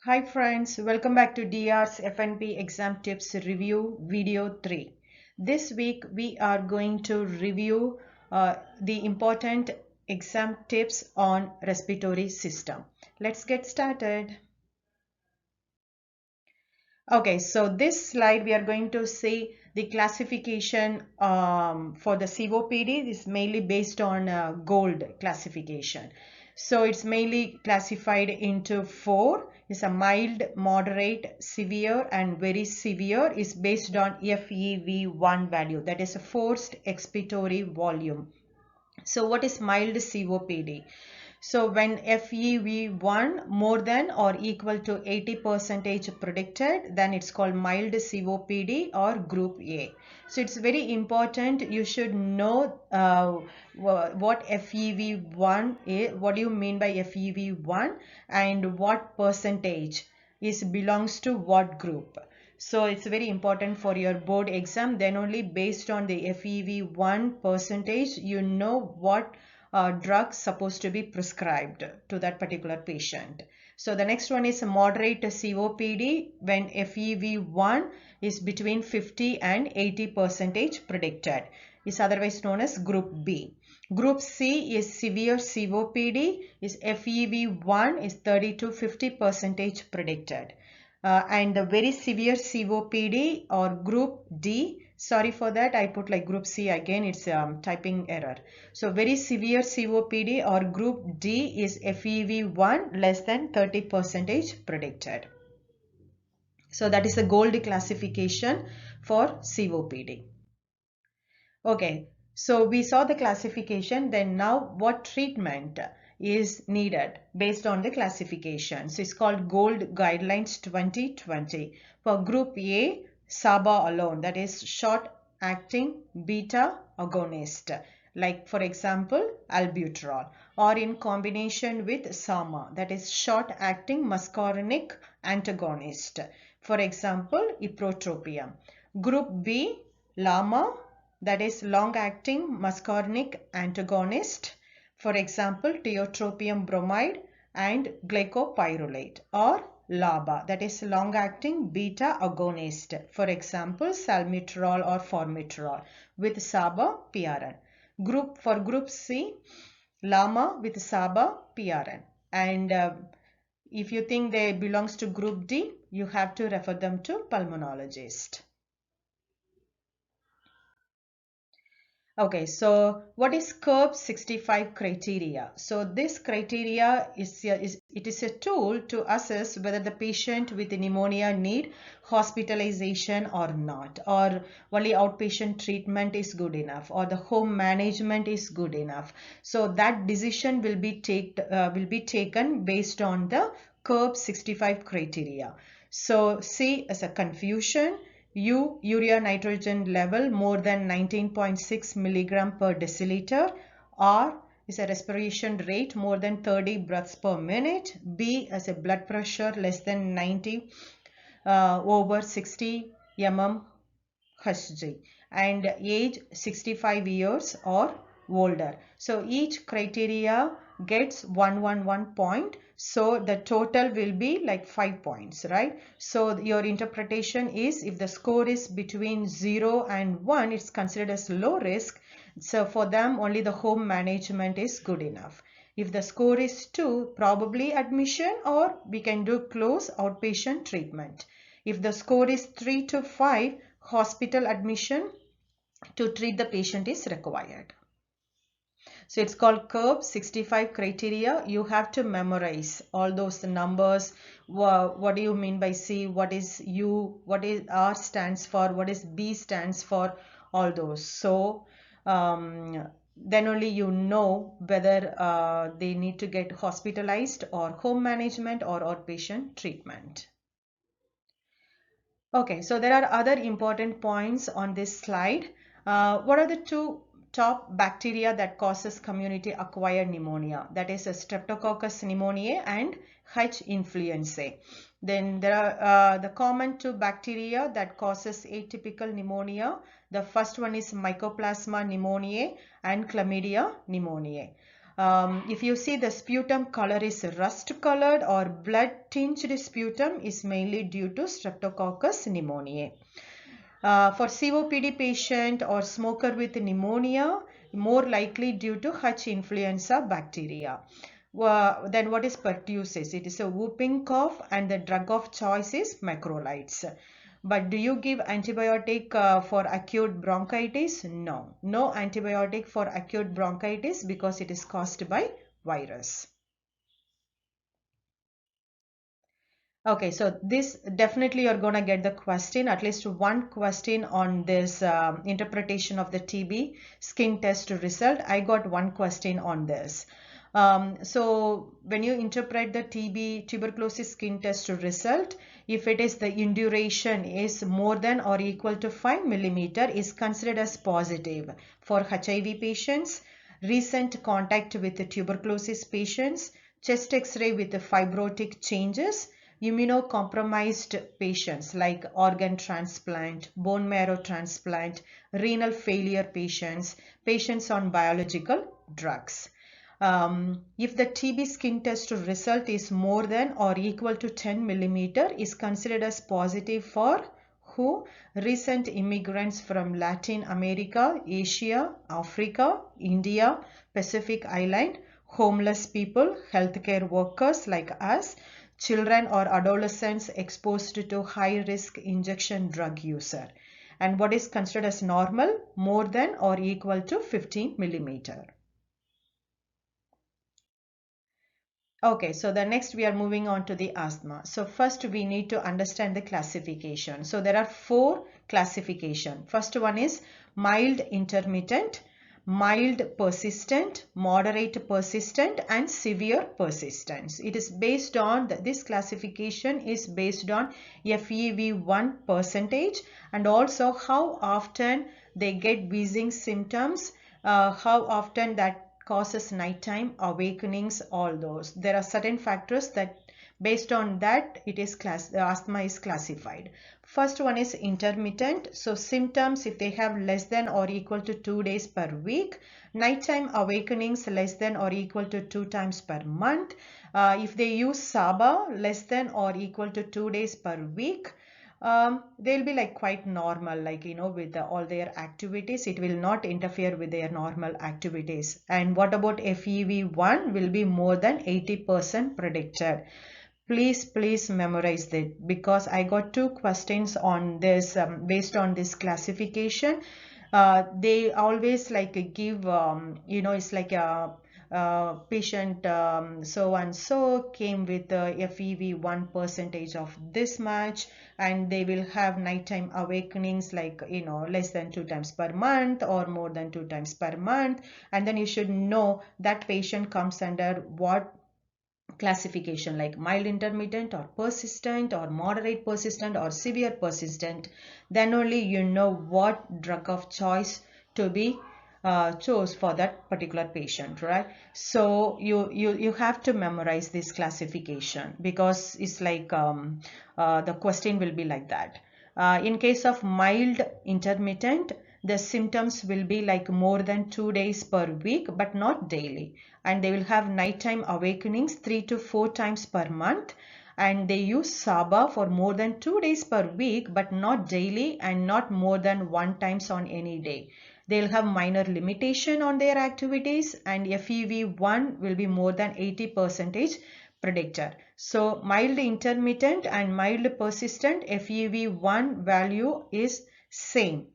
Hi friends, welcome back to DR's FNP Exam Tips Review Video 3. This week we are going to review the important exam tips on respiratory system. Let's get started. Okay, so this slide we are going to see the classification for the COPD. This is mainly based on GOLD classification. So it's mainly classified into four. It's a mild, moderate, severe and very severe is based on FEV1 value, that is a forced expiratory volume. So what is mild COPD? So when FEV1 more than or equal to 80% predicted, then it's called mild COPD or group A. So it's very important you should know what FEV1 is, what do you mean by FEV1 and what percentage is belongs to what group. So it's very important for your board exam. Then only based on the FEV1 percentage, you know what drugs supposed to be prescribed to that particular patient. So the next one is moderate COPD when FEV1 is between 50 and 80% predicted. Is otherwise known as group B. Group C is severe COPD, is FEV1 is 30 to 50% predicted. And the very severe COPD or group D, sorry for that, I put like group C again, it's typing error. So very severe COPD or group D is FEV1 less than 30% predicted. So that is the GOLD classification for COPD. Okay, so we saw the classification. Then now what treatment is needed based on the classification? So it's called GOLD Guidelines 2020. For group A, SABA alone, that is short acting beta agonist, like for example albuterol, or in combination with SAMA, that is short acting muscarinic antagonist, for example ipratropium. Group B, LAMA, that is long-acting muscarinic antagonist, for example tiotropium bromide and glycopyrrolate, or LABA, that is long-acting beta agonist, for example salmeterol or formoterol with SABA PRN. For group C, LAMA with SABA PRN. And if you think they belongs to group D, you have to refer them to pulmonologist. Okay, so what is CURB 65 criteria? So this criteria is a tool to assess whether the patient with pneumonia need hospitalization or not, or only outpatient treatment is good enough, or the home management is good enough. So that decision will be taken based on the CURB 65 criteria. So C as a confusion. U, urea nitrogen level more than 19.6 milligram per deciliter. R is a respiration rate more than 30 breaths per minute. B as a blood pressure less than 90 over 60 mm Hg, and age 65 years or older. So each criteria gets 1 point. So the total will be like 5 points, right? So your interpretation is if the score is between 0 and 1, it's considered as low risk. So for them, only the home management is good enough. If the score is 2, probably admission, or we can do close outpatient treatment. If the score is 3 to 5, hospital admission to treat the patient is required. So it's called CURB 65 criteria. You have to memorize all those numbers. What do you mean by C? What is U? What is R stands for? What is B stands for? All those. So then only you know whether they need to get hospitalized or home management or outpatient treatment. Okay, so there are other important points on this slide. What are the two top bacteria that causes community acquired pneumonia? That is a Streptococcus pneumoniae and H. influenzae. Then there are the common two bacteria that causes atypical pneumonia. The first one is Mycoplasma pneumoniae and Chlamydia pneumoniae. If you see the sputum color is rust colored or blood tinged sputum is mainly due to Streptococcus pneumoniae. For COPD patient or smoker with pneumonia, more likely due to H. influenza bacteria. Then what is pertussis? It is a whooping cough and the drug of choice is macrolides. But do you give antibiotic for acute bronchitis? No. No antibiotic for acute bronchitis because it is caused by virus. Okay, so this definitely you're going to get the question, at least one question on this interpretation of the TB skin test result. I got one question on this. So when you interpret the TB tuberculosis skin test result, if it is the induration is more than or equal to 5 millimeter is considered as positive for HIV patients, recent contact with the tuberculosis patients, chest x-ray with the fibrotic changes, immunocompromised patients like organ transplant, bone marrow transplant, renal failure patients, patients on biological drugs. If the TB skin test result is more than or equal to 10 millimeter is considered as positive for who? Recent immigrants from Latin America, Asia, Africa, India, Pacific Island, homeless people, healthcare workers like us, children or adolescents exposed to high-risk injection drug user. And what is considered as normal? More than or equal to 15 millimeter. Okay, so the next we are moving on to the asthma. So first we need to understand the classification. So there are 4 classification. First one is mild intermittent, mild persistent, moderate persistent and severe persistence. It is based on, this classification is based on FEV1 percentage and also how often they get wheezing symptoms, how often that causes nighttime awakenings, all those. There are certain factors that based on that it is the asthma is classified. First one is intermittent. So symptoms if they have less than or equal to 2 days per week, nighttime awakenings less than or equal to 2 times per month. If they use SABA less than or equal to 2 days per week, they'll be like quite normal, like with all their activities. It will not interfere with their normal activities. And what about FEV1 will be more than 80% predicted. Please memorize that because I got 2 questions on this based on this classification. They always like give it's like a patient so and so came with the FEV1 percentage of this much and they will have nighttime awakenings like less than 2 times per month or more than 2 times per month, and then you should know that patient comes under what classification, like mild intermittent or persistent or moderate persistent or severe persistent. Then only you know what drug of choice to be chose for that particular patient, right? So you have to memorize this classification because it's like the question will be like that. In case of mild intermittent, the symptoms will be like more than 2 days per week but not daily, and they will have nighttime awakenings 3 to 4 times per month, and they use SABA for more than 2 days per week but not daily and not more than 1 times on any day. They'll have minor limitation on their activities and FEV1 will be more than 80% predictor. So mild intermittent and mild persistent FEV1 value is same.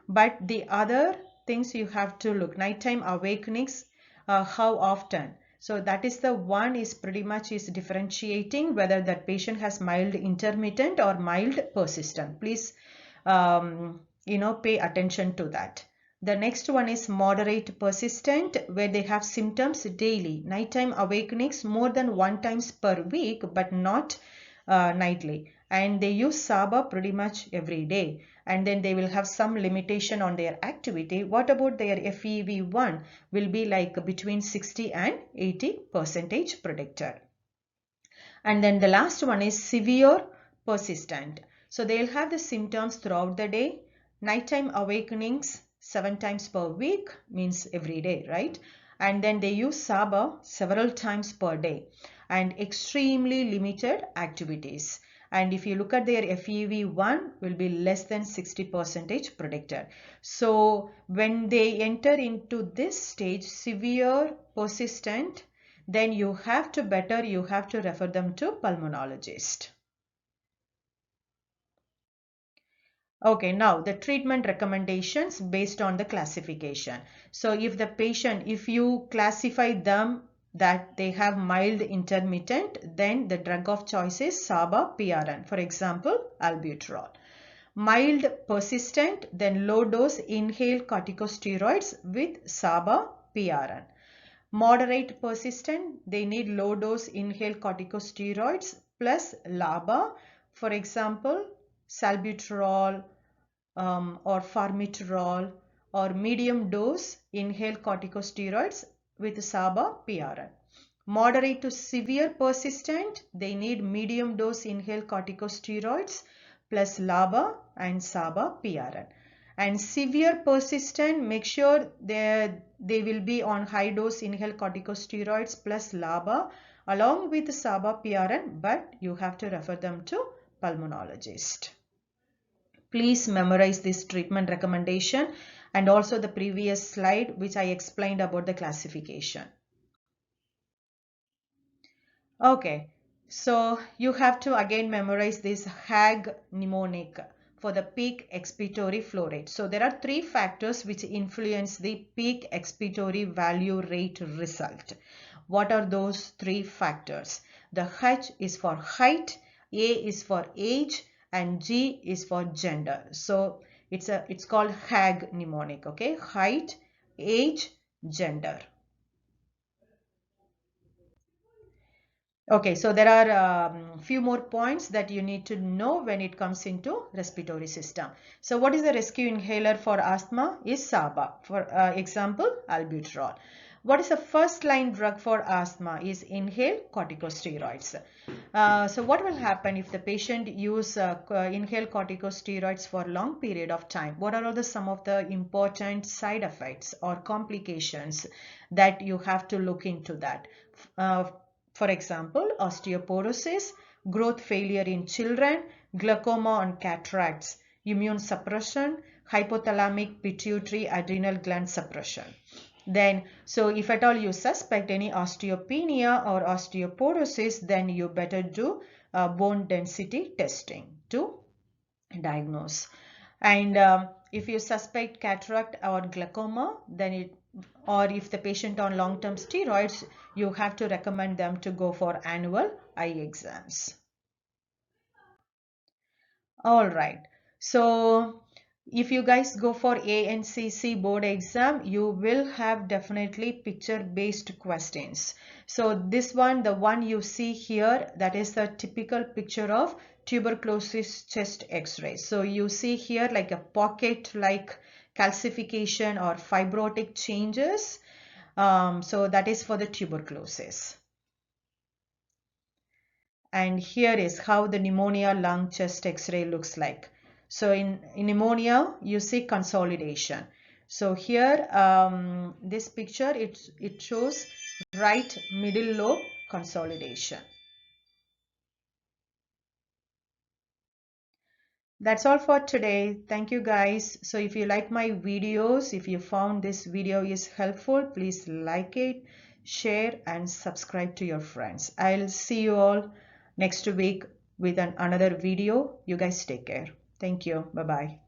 But the other things you have to look, nighttime awakenings, how often. So that is the one is pretty much is differentiating whether that patient has mild intermittent or mild persistent. Please, pay attention to that. The next one is moderate persistent, where they have symptoms daily, nighttime awakenings more than 1 times per week, but not nightly. And they use SABA pretty much every day. And then they will have some limitation on their activity. What about their FEV1 will be like between 60 and 80% predicted. And then the last one is severe persistent. So they'll have the symptoms throughout the day, nighttime awakenings 7 times per week, means every day, right? and then they use SABA several times per day and extremely limited activities. And if you look at their FEV1 will be less than 60% predicted. So when they enter into this stage, severe, persistent, then you have to refer them to pulmonologist. Okay, now the treatment recommendations based on the classification. So if you classify them that they have mild intermittent, then the drug of choice is SABA PRN, for example, albuterol. Mild persistent, then low dose inhaled corticosteroids with SABA PRN. Moderate persistent, they need low dose inhaled corticosteroids plus LABA, for example, salbuterol or formoterol, or medium dose inhaled corticosteroids with SABA PRN. Moderate to severe persistent, they need medium dose inhaled corticosteroids plus LABA and SABA PRN. And severe persistent, make sure they will be on high dose inhaled corticosteroids plus LABA along with SABA PRN, but you have to refer them to pulmonologist. Please memorize this treatment recommendation and also the previous slide which I explained about the classification. Okay, so you have to again memorize this Hag mnemonic for the peak expiratory flow rate. So there are three factors which influence the peak expiratory value rate result. What are those three factors? The H is for height, A is for age, and G is for gender. So it's called Hag mnemonic. Okay, height, age, gender. Okay, so there are few more points that you need to know when it comes into respiratory system. So what is the rescue inhaler for asthma is SABA. For example, albuterol. What is the first line drug for asthma is inhaled corticosteroids. So what will happen if the patient use inhaled corticosteroids for a long period of time? What are some of the important side effects or complications that you have to look into that? For example, osteoporosis, growth failure in children, glaucoma and cataracts, immune suppression, hypothalamic pituitary adrenal gland suppression. Then, so if at all you suspect any osteopenia or osteoporosis, then you better do bone density testing to diagnose. And if you suspect cataract or glaucoma, then or if the patient on long-term steroids, you have to recommend them to go for annual eye exams. All right. So if you guys go for ANCC board exam, you will have definitely picture-based questions. So this one, the one you see here, that is the typical picture of tuberculosis chest x-ray. So you see here like a pocket-like calcification or fibrotic changes. So that is for the tuberculosis. And here is how the pneumonia lung chest x-ray looks like. So in pneumonia, you see consolidation. So here, this picture, it shows right middle lobe consolidation. That's all for today. Thank you guys. So if you like my videos, if you found this video is helpful, please like it, share and subscribe to your friends. I'll see you all next week with another video. You guys take care. Thank you. Bye-bye.